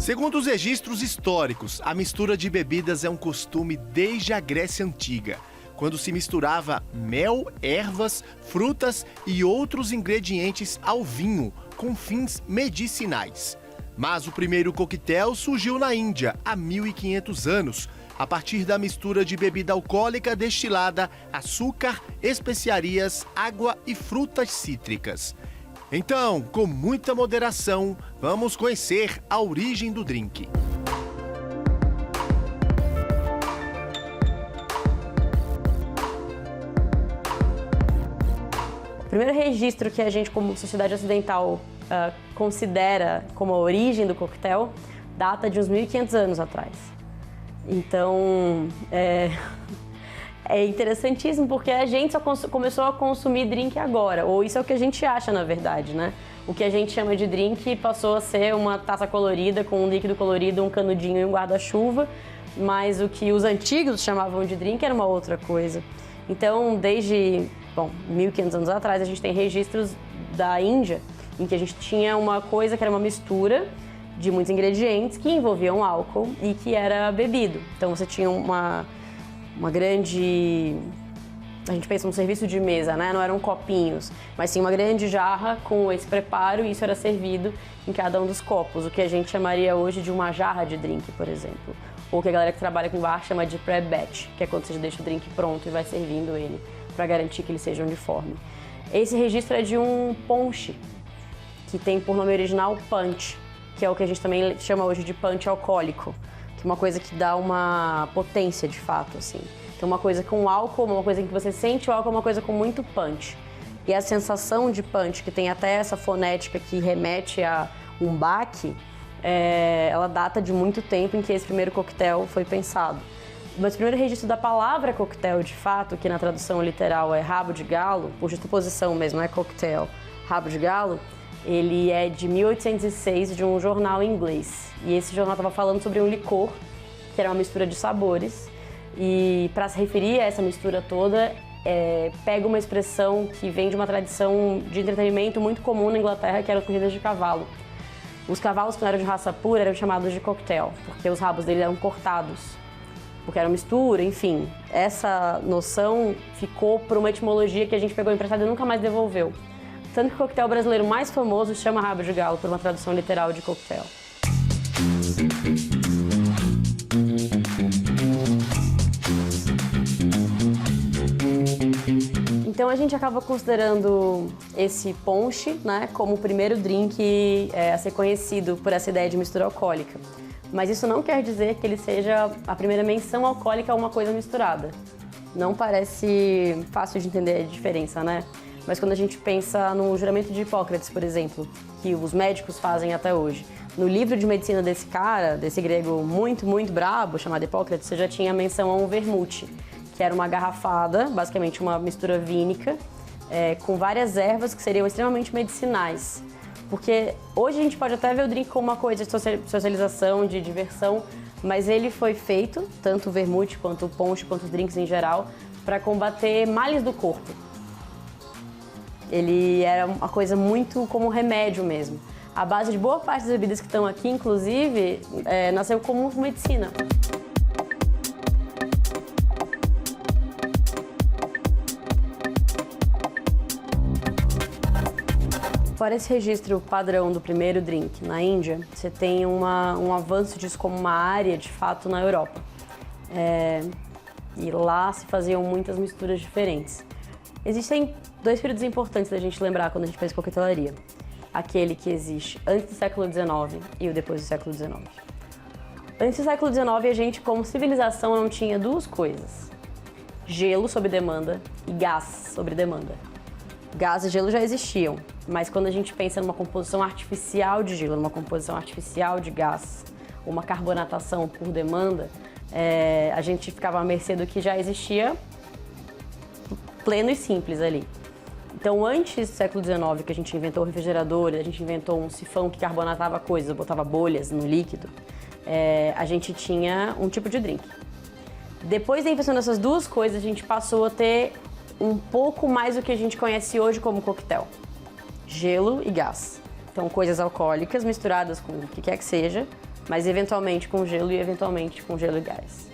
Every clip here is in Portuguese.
Segundo os registros históricos, a mistura de bebidas é um costume desde a Grécia Antiga, quando se misturava mel, ervas, frutas e outros ingredientes ao vinho, com fins medicinais. Mas o primeiro coquetel surgiu na Índia, há 1500 anos, a partir da mistura de bebida alcoólica destilada, açúcar, especiarias, água e frutas cítricas. Então, com muita moderação, vamos conhecer a origem do drink. O primeiro registro que a gente, como sociedade ocidental, considera como a origem do coquetel data de uns 1500 anos atrás. Então, é interessantíssimo porque a gente só começou a consumir drink agora, ou isso é o que a gente acha, na verdade, né? O que a gente chama de drink passou a ser uma taça colorida com um líquido colorido, um canudinho e um guarda-chuva, mas o que os antigos chamavam de drink era uma outra coisa. Então, desde 1500 anos atrás, a gente tem registros da Índia, em que a gente tinha uma coisa que era uma mistura de muitos ingredientes que envolviam álcool e que era bebido. Então, você tinha uma grande... A gente pensa num serviço de mesa, né? Não eram copinhos, mas sim uma grande jarra com esse preparo e isso era servido em cada um dos copos, o que a gente chamaria hoje de uma jarra de drink, por exemplo. Ou que a galera que trabalha com bar chama de pré-batch, que é quando você deixa o drink pronto e vai servindo ele para garantir que ele seja uniforme. Esse registro é de um ponche, que tem por nome original punch, que é o que a gente também chama hoje de punch alcoólico, que é uma coisa que dá uma potência de fato, assim. Então uma coisa com álcool, uma coisa em que você sente o álcool, uma coisa com muito punch. E a sensação de punch, que tem até essa fonética que remete a um baque, ela data de muito tempo em que esse primeiro coquetel foi pensado. Mas o primeiro registro da palavra coquetel, de fato, que na tradução literal é rabo de galo, por justaposição mesmo, é coquetel, rabo de galo, ele é de 1806, de um jornal inglês. E esse jornal estava falando sobre um licor, que era uma mistura de sabores. E para se referir a essa mistura toda, pega uma expressão que vem de uma tradição de entretenimento muito comum na Inglaterra, que eram as corridas de cavalo. Os cavalos que não eram de raça pura eram chamados de cocktail, porque os rabos deles eram cortados, porque era mistura, enfim. Essa noção ficou por uma etimologia que a gente pegou emprestada e nunca mais devolveu. Tanto que o coquetel brasileiro mais famoso se chama rabo de galo, por uma tradução literal de coquetel. Então a gente acaba considerando esse ponche, né, como o primeiro drink a ser conhecido por essa ideia de mistura alcoólica. Mas isso não quer dizer que ele seja a primeira menção alcoólica a uma coisa misturada. Não parece fácil de entender a diferença, né? Mas quando a gente pensa no juramento de Hipócrates, por exemplo, que os médicos fazem até hoje, no livro de medicina desse cara, desse grego muito, muito brabo, chamado Hipócrates, você já tinha menção a um vermute, que era uma garrafada, basicamente uma mistura vínica, com várias ervas que seriam extremamente medicinais. Porque hoje a gente pode até ver o drink como uma coisa de socialização, de diversão, mas ele foi feito, tanto o vermute, quanto o ponche, quanto os drinks em geral, para combater males do corpo. Ele era uma coisa muito como um remédio mesmo. A base de boa parte das bebidas que estão aqui, inclusive, nasceu como medicina. Fora esse registro padrão do primeiro drink na Índia, você tem um avanço disso como uma área, de fato, na Europa. E lá se faziam muitas misturas diferentes. Existem dois períodos importantes da gente lembrar quando a gente pensa em coquetelaria. Aquele que existe antes do século XIX e o depois do século XIX. Antes do século XIX, a gente, como civilização, não tinha duas coisas. Gelo sob demanda e gás sob demanda. Gás e gelo já existiam, mas quando a gente pensa numa composição artificial de gelo, numa composição artificial de gás, uma carbonatação por demanda, a gente ficava à mercê do que já existia pleno e simples ali. Então, antes do século XIX, que a gente inventou o refrigerador, a gente inventou um sifão que carbonatava coisas, botava bolhas no líquido, a gente tinha um tipo de drink. Depois da invenção dessas duas coisas, a gente passou a ter um pouco mais do que a gente conhece hoje como coquetel. Gelo e gás. Então, coisas alcoólicas misturadas com o que quer que seja, mas eventualmente com gelo e eventualmente com gelo e gás.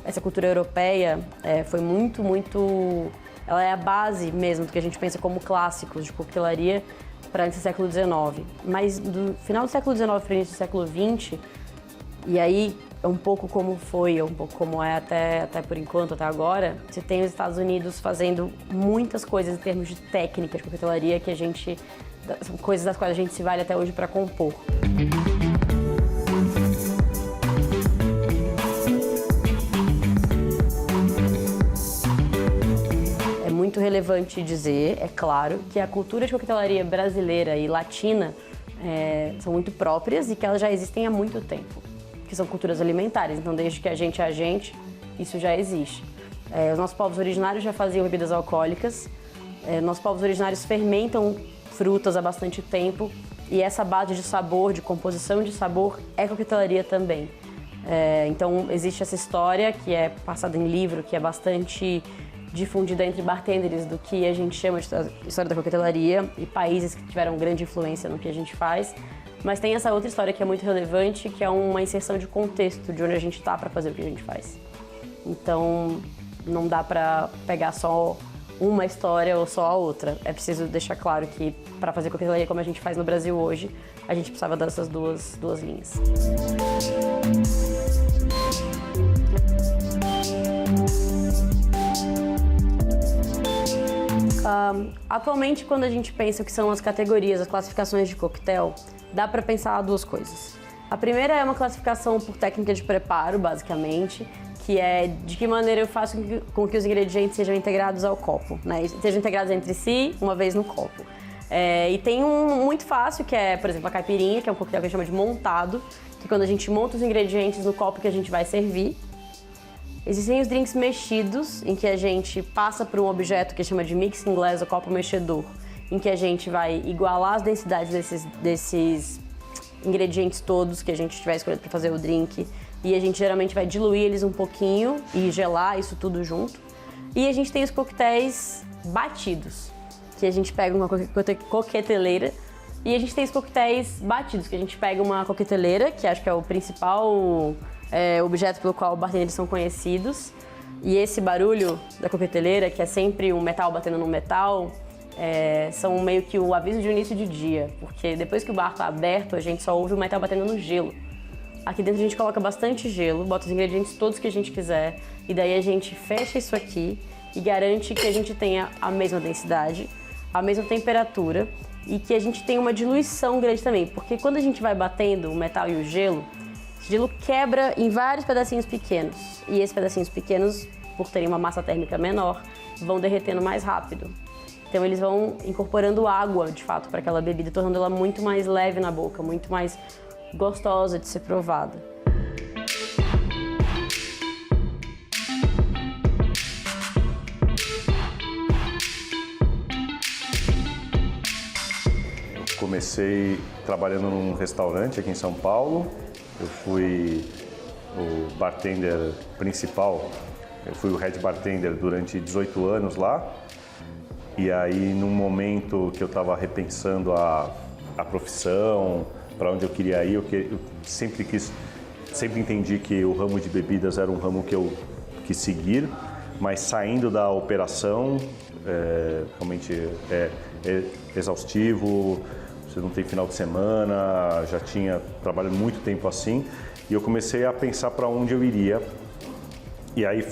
Essa cultura europeia foi muito... Ela é a base mesmo do que a gente pensa como clássicos de coquetelaria para antes do século XIX. Mas do final do século XIX para o início do século XX, e aí é um pouco como foi, é um pouco como é até por enquanto, até agora, você tem os Estados Unidos fazendo muitas coisas em termos de técnica de coquetelaria que são coisas das quais a gente se vale até hoje para compor. É muito relevante dizer, é claro, que a cultura de coquetelaria brasileira e latina são muito próprias e que elas já existem há muito tempo, que são culturas alimentares, então desde que a gente é a gente, isso já existe. Os nossos povos originários já faziam bebidas alcoólicas, nossos povos originários fermentam frutas há bastante tempo e essa base de sabor, de composição de sabor, é coquetelaria também. Então existe essa história que é passada em livro, que é bastante difundida entre bartenders do que a gente chama de história da coquetelaria e países que tiveram grande influência no que a gente faz. Mas tem essa outra história que é muito relevante, que é uma inserção de contexto de onde a gente está para fazer o que a gente faz. Então, não dá para pegar só uma história ou só a outra. É preciso deixar claro que para fazer coquetelaria como a gente faz no Brasil hoje, a gente precisava dessas duas linhas. Atualmente, quando a gente pensa o que são as categorias, as classificações de coquetel, dá para pensar duas coisas. A primeira é uma classificação por técnica de preparo, basicamente, que é de que maneira eu faço com que os ingredientes sejam integrados ao copo, né? Sejam integrados entre si, uma vez no copo. E tem um muito fácil, que é, por exemplo, a caipirinha, que é um coquetel que a gente chama de montado, que é quando a gente monta os ingredientes no copo que a gente vai servir. Existem os drinks mexidos, em que a gente passa por um objeto que chama de mixing glass, ou copo mexedor, em que a gente vai igualar as densidades desses ingredientes todos que a gente tiver escolhido para fazer o drink, e a gente geralmente vai diluir eles um pouquinho e gelar isso tudo junto. E a gente tem os coquetéis batidos, que a gente pega uma coqueteleira, e a gente tem os coquetéis batidos, que a gente pega uma coqueteleira, que acho que é o principal objeto pelo qual bartenders são conhecidos, e esse barulho da coqueteleira, que é sempre um metal batendo no metal, são meio que o aviso de início de dia, porque depois que o bar está aberto, a gente só ouve o metal batendo no gelo. Aqui dentro a gente coloca bastante gelo, bota os ingredientes todos que a gente quiser, e daí a gente fecha isso aqui e garante que a gente tenha a mesma densidade, a mesma temperatura e que a gente tenha uma diluição grande também, porque quando a gente vai batendo o metal e o gelo quebra em vários pedacinhos pequenos, e esses pedacinhos pequenos, por terem uma massa térmica menor, vão derretendo mais rápido. Então eles vão incorporando água, de fato, para aquela bebida, tornando ela muito mais leve na boca, muito mais gostosa de ser provada. Comecei trabalhando num restaurante aqui em São Paulo. Eu fui o bartender principal, eu fui o head bartender durante 18 anos lá. E aí, num momento que eu estava repensando a profissão, para onde eu queria ir, eu sempre entendi que o ramo de bebidas era um ramo que eu quis seguir, mas saindo da operação, realmente é exaustivo, você não tem final de semana, já tinha trabalhado muito tempo assim, e eu comecei a pensar para onde eu iria. E aí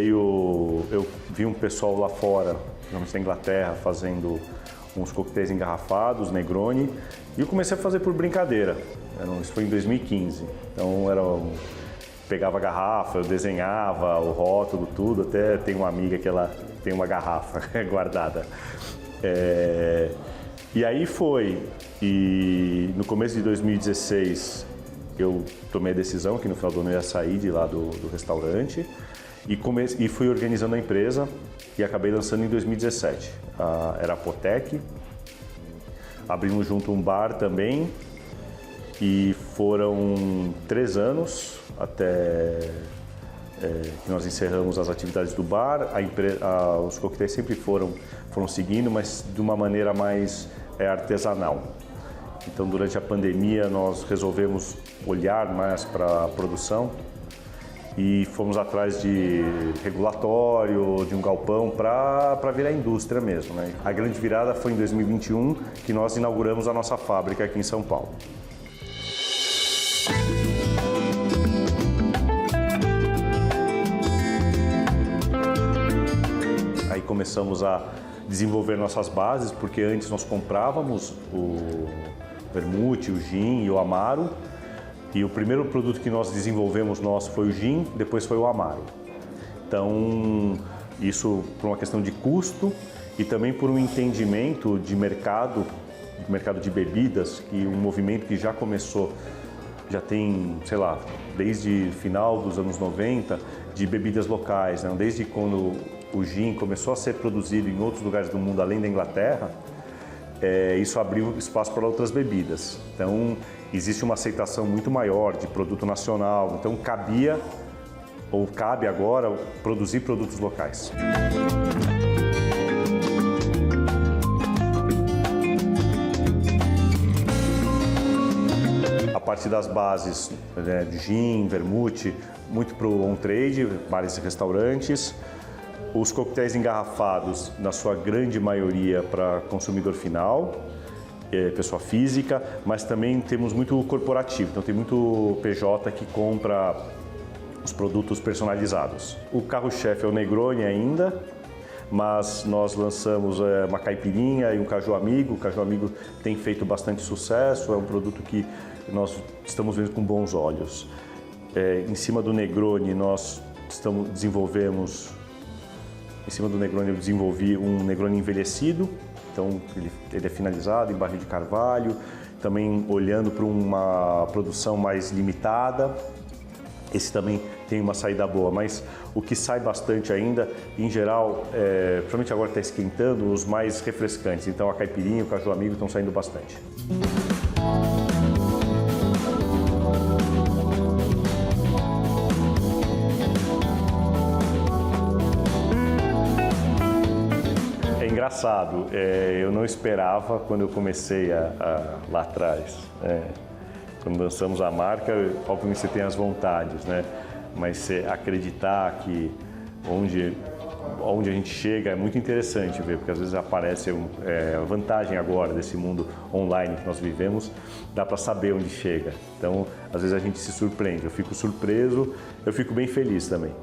eu vi um pessoal lá fora, principalmente na Inglaterra, fazendo uns coquetéis engarrafados, Negroni, e eu comecei a fazer por brincadeira. Isso foi em 2015. Então pegava a garrafa, eu desenhava o rótulo, tudo, até tem uma amiga que ela tem uma garrafa guardada. E aí e no começo de 2016 eu tomei a decisão que no final do ano eu ia sair de lá do restaurante e fui organizando a empresa e acabei lançando em 2017. Era a Apotec, abrimos junto um bar também e foram 3 anos até que nós encerramos as atividades do bar. Os coquetéis sempre foram seguindo, mas de uma maneira mais artesanal. Então, durante a pandemia, nós resolvemos olhar mais para a produção e fomos atrás de regulatório, de um galpão para virar indústria mesmo, né? A grande virada foi em 2021, que nós inauguramos a nossa fábrica aqui em São Paulo. Aí começamos a desenvolver nossas bases, porque antes nós comprávamos o vermute, o gin e o amaro. E o primeiro produto que nós desenvolvemos foi o gin, depois foi o amaro. Então, isso por uma questão de custo e também por um entendimento de mercado de bebidas, que um movimento que já começou, já tem, sei lá, desde final dos anos 90, de bebidas locais, né? Desde quando o gin começou a ser produzido em outros lugares do mundo, além da Inglaterra, isso abriu espaço para outras bebidas. Então, existe uma aceitação muito maior de produto nacional. Então, cabe agora produzir produtos locais. A partir das bases, né, de gin, vermute, muito para o on-trade, bares e restaurantes. Os coquetéis engarrafados, na sua grande maioria, para consumidor final, pessoa física, mas também temos muito corporativo, então tem muito PJ que compra os produtos personalizados. O carro-chefe é o Negroni ainda, mas nós lançamos uma caipirinha e um caju amigo. O caju amigo tem feito bastante sucesso, é um produto que nós estamos vendo com bons olhos. Em cima do Negroni, em cima do Negroni eu desenvolvi um Negroni envelhecido, então ele é finalizado em barril de carvalho, também olhando para uma produção mais limitada. Esse também tem uma saída boa, mas o que sai bastante ainda, em geral, principalmente agora está esquentando, os mais refrescantes. Então a caipirinha e o caju amigo estão saindo bastante. Engraçado, eu não esperava quando eu comecei lá atrás. Quando lançamos a marca, obviamente você tem as vontades, né? Mas você acreditar que onde a gente chega é muito interessante ver, porque às vezes aparece a vantagem agora desse mundo online que nós vivemos, dá para saber onde chega. Então, às vezes a gente se surpreende, eu fico surpreso, eu fico bem feliz também.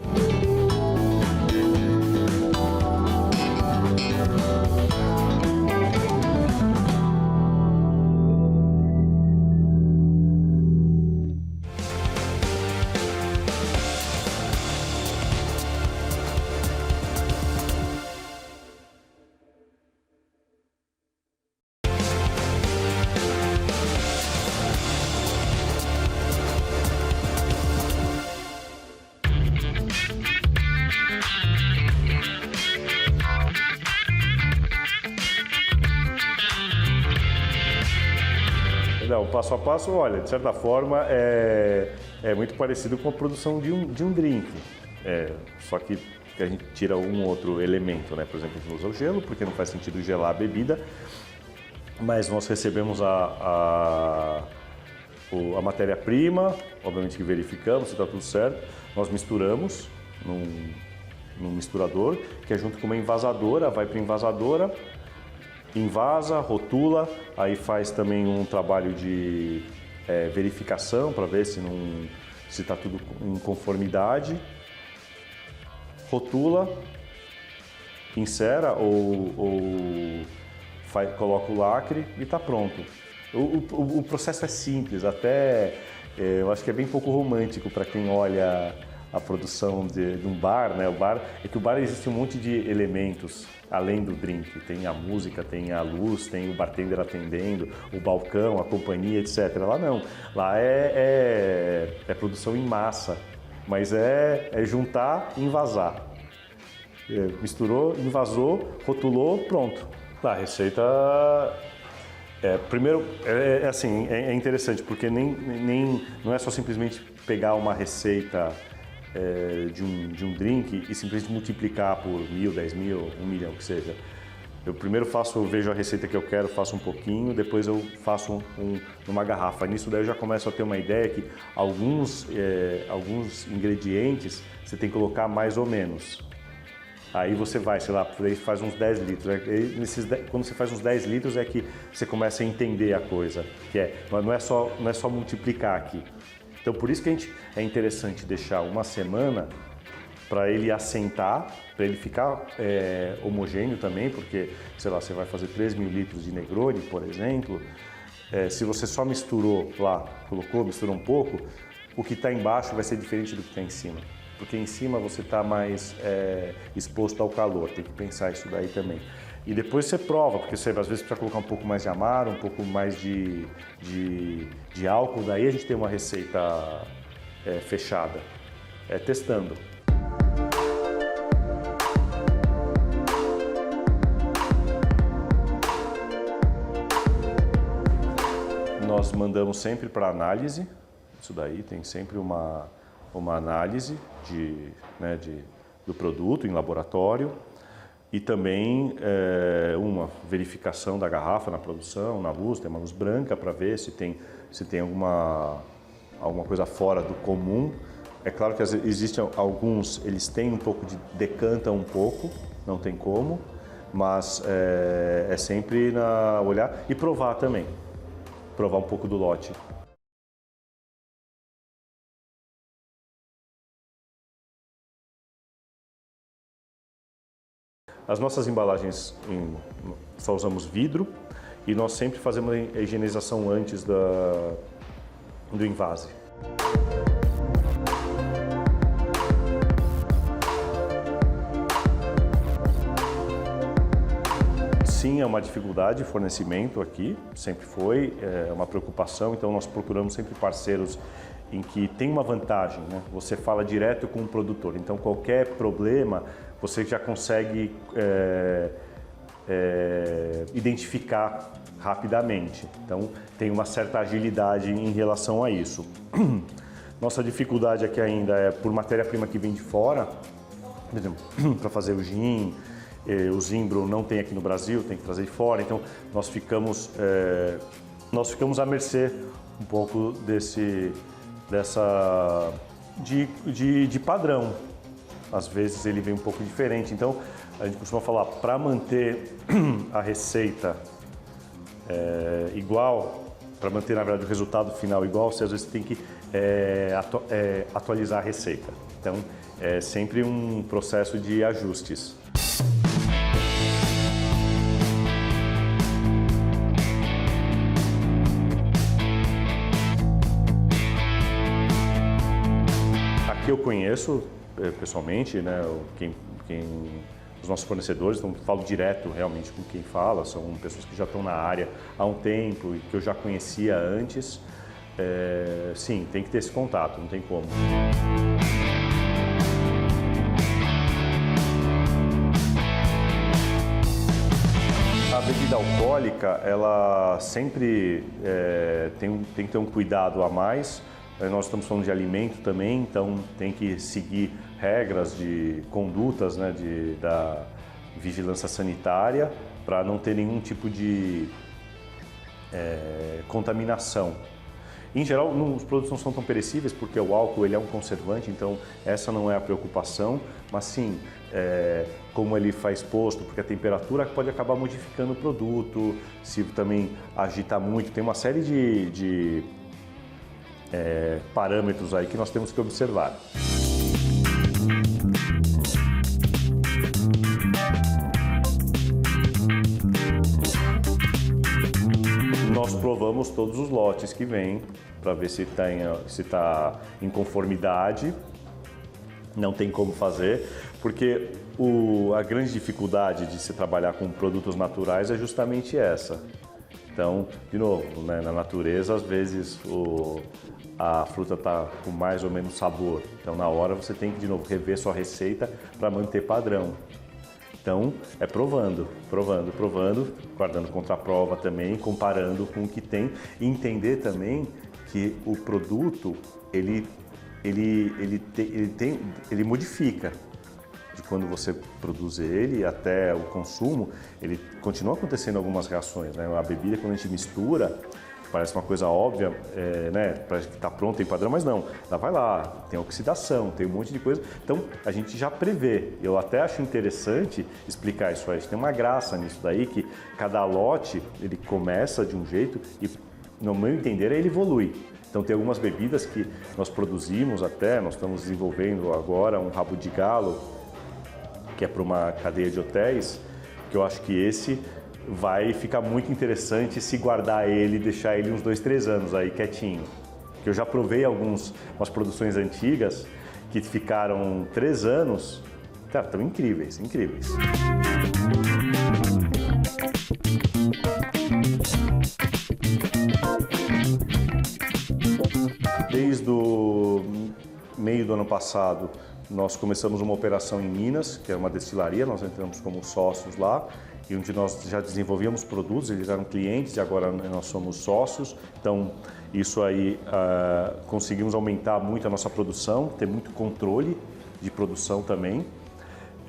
O passo a passo, olha, de certa forma, é muito parecido com a produção de um drink. Só que a gente tira um outro elemento, né? Por exemplo, a gente usa o gelo, porque não faz sentido gelar a bebida, mas nós recebemos a matéria-prima, obviamente que verificamos se está tudo certo, nós misturamos num misturador, que é junto com uma envasadora, vai para a envasadora, invasa, rotula, aí faz também um trabalho de verificação para ver se está tudo em conformidade, rotula, insera ou coloca o lacre e está pronto. O processo é simples, até eu acho que é bem pouco romântico para quem olha a produção de um bar, né? O bar existe um monte de elementos além do drink. Tem a música, tem a luz, tem o bartender atendendo, o balcão, a companhia, etc. Lá não. Lá é produção em massa, mas é juntar e envasar. Misturou, invasou, rotulou, pronto. A receita... primeiro, é interessante, porque não é só simplesmente pegar uma receita de um drink e simplesmente multiplicar por 1.000, 10.000, 1 milhão, que seja. Eu primeiro vejo a receita que eu quero, faço um pouquinho, depois eu faço numa garrafa. Nisso daí eu já começo a ter uma ideia que alguns ingredientes você tem que colocar mais ou menos. Aí você vai, sei lá, faz uns 10 litros. Quando você faz uns 10 litros é que você começa a entender a coisa. Não é só multiplicar aqui. Então por isso que é interessante deixar uma semana para ele assentar, para ele ficar homogêneo também, porque, sei lá, você vai fazer 3.000 litros de Negroni, por exemplo, se você só misturou lá, misturou um pouco, o que está embaixo vai ser diferente do que está em cima. Porque em cima você está mais exposto ao calor, tem que pensar isso daí também. E depois você prova, porque você às vezes precisa colocar um pouco mais de amaro, um pouco mais de álcool, daí a gente tem uma receita fechada, testando. Nós mandamos sempre para análise, isso daí tem sempre uma análise do produto em laboratório e também uma verificação da garrafa na produção, na luz, tem uma luz branca para ver se tem alguma coisa fora do comum. É claro que existem alguns, eles têm um pouco decantam um pouco, não tem como, mas é sempre olhar e provar também, provar um pouco do lote. As nossas embalagens só usamos vidro e nós sempre fazemos a higienização antes do envase. Sim, é uma dificuldade de fornecimento aqui, sempre foi, é uma preocupação, então nós procuramos sempre parceiros em que tem uma vantagem, né? Você fala direto com o produtor, então qualquer problema você já consegue identificar rapidamente, então tem uma certa agilidade em relação a isso. Nossa dificuldade aqui ainda é por matéria-prima que vem de fora, por exemplo, para fazer o gin, o zimbro não tem aqui no Brasil, tem que trazer de fora, então nós ficamos à mercê um pouco de padrão. Às vezes ele vem um pouco diferente, então a gente costuma falar, para manter a receita igual, para manter na verdade o resultado final igual, você às vezes tem que atualizar a receita. Então é sempre um processo de ajustes. Aqui eu conheço pessoalmente, né, os nossos fornecedores, então falo direto realmente com quem fala, são pessoas que já estão na área há um tempo e que eu já conhecia antes. Sim, tem que ter esse contato, não tem como. A bebida alcoólica, ela sempre tem que ter um cuidado a mais. Nós estamos falando de alimento também, então tem que seguir regras de condutas, né, da vigilância sanitária para não ter nenhum tipo de contaminação. Em geral, os produtos não são tão perecíveis porque o álcool ele é um conservante, então essa não é a preocupação, mas sim, como ele faz posto, porque a temperatura pode acabar modificando o produto, se também agitar muito, tem uma série de parâmetros aí que nós temos que observar. Nós provamos todos os lotes que vêm para ver se está em conformidade. Não tem como fazer, porque a grande dificuldade de se trabalhar com produtos naturais é justamente essa. Então, de novo, né, na natureza, às vezes a fruta está com mais ou menos sabor. Então, na hora você tem que, de novo, rever sua receita para manter padrão. Então, é provando, guardando contraprova também, comparando com o que tem e entender também que o produto, ele modifica. de quando você produz ele até o consumo, ele continua acontecendo algumas reações, né? A bebida, quando a gente mistura, parece uma coisa óbvia, né? Parece que está pronto, tem padrão, mas não. Ela vai lá, tem oxidação, tem um monte de coisa. Então, a gente já prevê. Eu até acho interessante explicar isso aí. Tem uma graça nisso daí, que cada lote, ele começa de um jeito e, no meu entender, ele evolui. Então, tem algumas bebidas que nós produzimos até, nós estamos desenvolvendo agora um rabo de galo, que é para uma cadeia de hotéis, que eu acho que esse vai ficar muito interessante se guardar ele e deixar ele uns 2, 3 anos aí quietinho. Que eu já provei umas produções antigas que ficaram 3 anos, cara, estão incríveis, incríveis. Desde o meio do ano passado, nós começamos uma operação em Minas, que é uma destilaria, nós entramos como sócios lá, e onde nós já desenvolvíamos produtos, eles eram clientes e agora nós somos sócios. Então, isso aí, conseguimos aumentar muito a nossa produção, ter muito controle de produção também.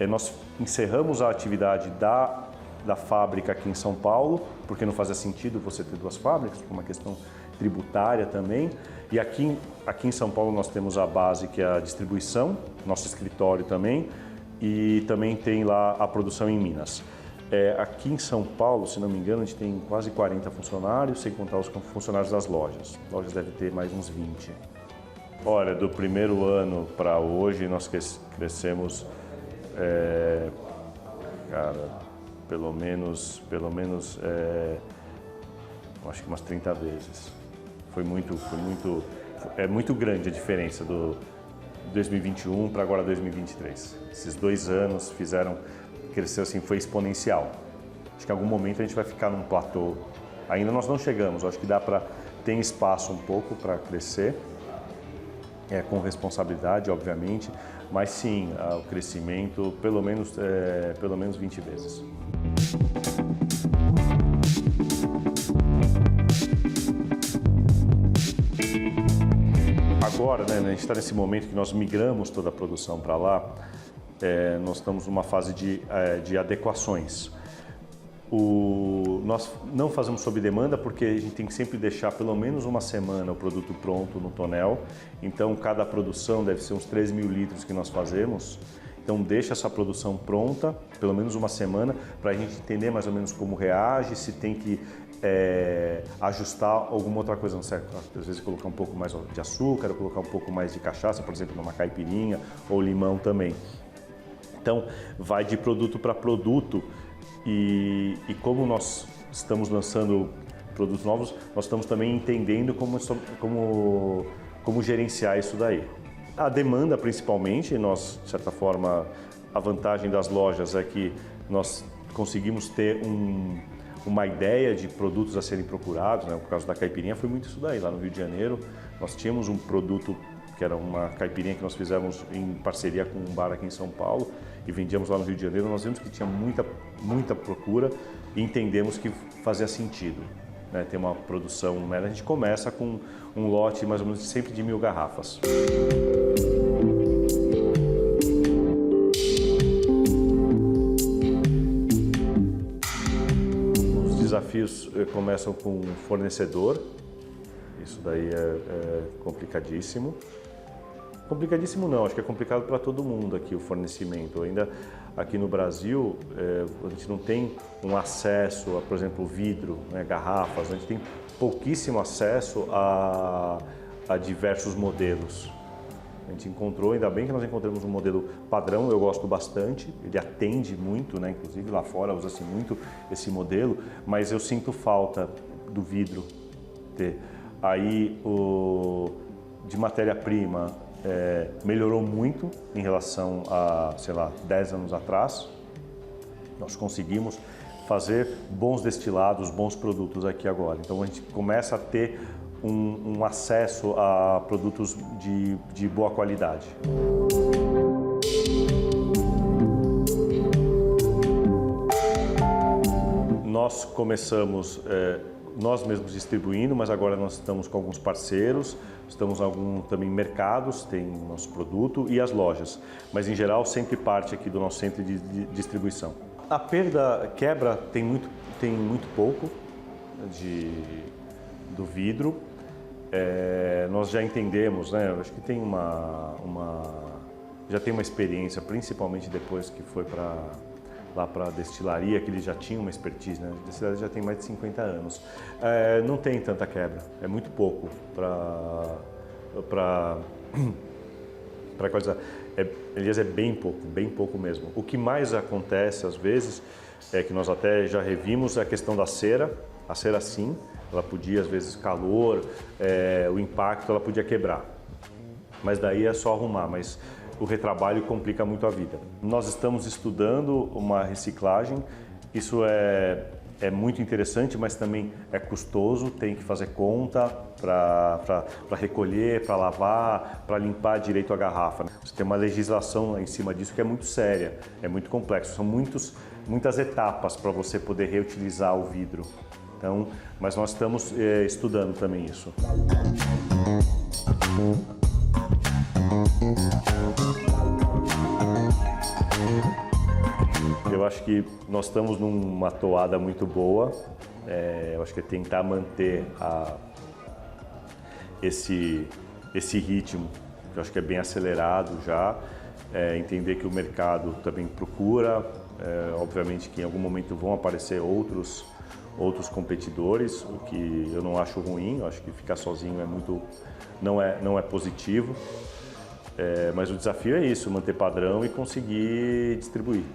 Nós encerramos a atividade da fábrica aqui em São Paulo, porque não fazia sentido você ter 2 fábricas, por uma questão tributária também. E aqui em São Paulo nós temos a base, que é a distribuição, nosso escritório também, e também tem lá a produção em Minas. Aqui em São Paulo, se não me engano, a gente tem quase 40 funcionários, sem contar os funcionários das lojas. As lojas devem ter mais uns 20. Olha, do primeiro ano para hoje, nós crescemos, cara, pelo menos, acho que umas 30 vezes. É muito grande a diferença do 2021 para agora 2023. Esses 2 anos cresceu assim, foi exponencial. Acho que em algum momento a gente vai ficar num platô. Ainda nós não chegamos, acho que tem espaço um pouco para crescer, com responsabilidade, obviamente, mas sim, o crescimento pelo menos 20 vezes. Agora, né, a gente está nesse momento que nós migramos toda a produção para lá, nós estamos numa fase de adequações. Nós não fazemos sob demanda porque a gente tem que sempre deixar pelo menos uma semana o produto pronto no tonel. Então, cada produção deve ser uns 3.000 litros que nós fazemos. Então, deixa essa produção pronta, pelo menos uma semana, para a gente entender mais ou menos como reage, se tem que ajustar alguma outra coisa, não sei, às vezes colocar um pouco mais de açúcar, ou colocar um pouco mais de cachaça, por exemplo, numa caipirinha, ou limão também. Então, vai de produto para produto e como nós estamos lançando produtos novos, nós estamos também entendendo como gerenciar isso daí. A demanda, principalmente, nós, de certa forma, a vantagem das lojas é que nós conseguimos ter uma ideia de produtos a serem procurados, né? Por causa da caipirinha foi muito isso daí. Lá no Rio de Janeiro, nós tínhamos um produto que era uma caipirinha que nós fizemos em parceria com um bar aqui em São Paulo e vendíamos lá no Rio de Janeiro. Nós vimos que tinha muita procura e entendemos que fazia sentido, né, ter uma produção. Né? A gente começa com um lote mais ou menos sempre de 1.000 garrafas. Os desafios começam com o fornecedor. Isso daí é complicadíssimo. Complicadíssimo não, acho que é complicado para todo mundo aqui o fornecimento. Ainda aqui no Brasil, a gente não tem um acesso a, por exemplo, vidro, né, garrafas, a gente tem pouquíssimo acesso a diversos modelos. A gente encontrou, ainda bem que nós encontramos um modelo padrão, eu gosto bastante, ele atende muito, né, inclusive lá fora usa-se muito esse modelo, mas eu sinto falta do vidro ter. Aí, de matéria-prima, melhorou muito em relação a, sei lá, 10 anos atrás. Nós conseguimos fazer bons destilados, bons produtos aqui agora. Então, a gente começa a ter um acesso a produtos de boa qualidade. Nós começamos nós mesmos distribuindo, mas agora nós estamos com alguns parceiros, estamos em alguns também mercados, tem nosso produto e as lojas. Mas em geral sempre parte aqui do nosso centro de distribuição. A quebra tem muito pouco do vidro. Nós já entendemos, né? Acho que tem já tem uma experiência, principalmente depois que foi lá para a destilaria, que eles já tinham uma expertise, né? A destilaria já tem mais de 50 anos. Não tem tanta quebra, é muito pouco para coisa. Aliás, é bem pouco mesmo. O que mais acontece às vezes é que nós até já revimos a questão da cera. A cera sim, ela podia às vezes calor, o impacto ela podia quebrar. Mas daí é só arrumar, mas o retrabalho complica muito a vida. Nós estamos estudando uma reciclagem, isso é muito interessante, mas também é custoso, tem que fazer conta para recolher, para lavar, para limpar direito a garrafa. Você tem uma legislação em cima disso que é muito séria, é muito complexo, são muitas etapas para você poder reutilizar o vidro. Então, mas nós estamos estudando também isso. Eu acho que nós estamos numa toada muito boa. Eu acho que é tentar manter esse ritmo, que eu acho que é bem acelerado já. Entender que o mercado também procura. Obviamente que em algum momento vão aparecer outros competidores, o que eu não acho ruim. Eu acho que ficar sozinho não é positivo. Mas o desafio é isso, manter padrão e conseguir distribuir.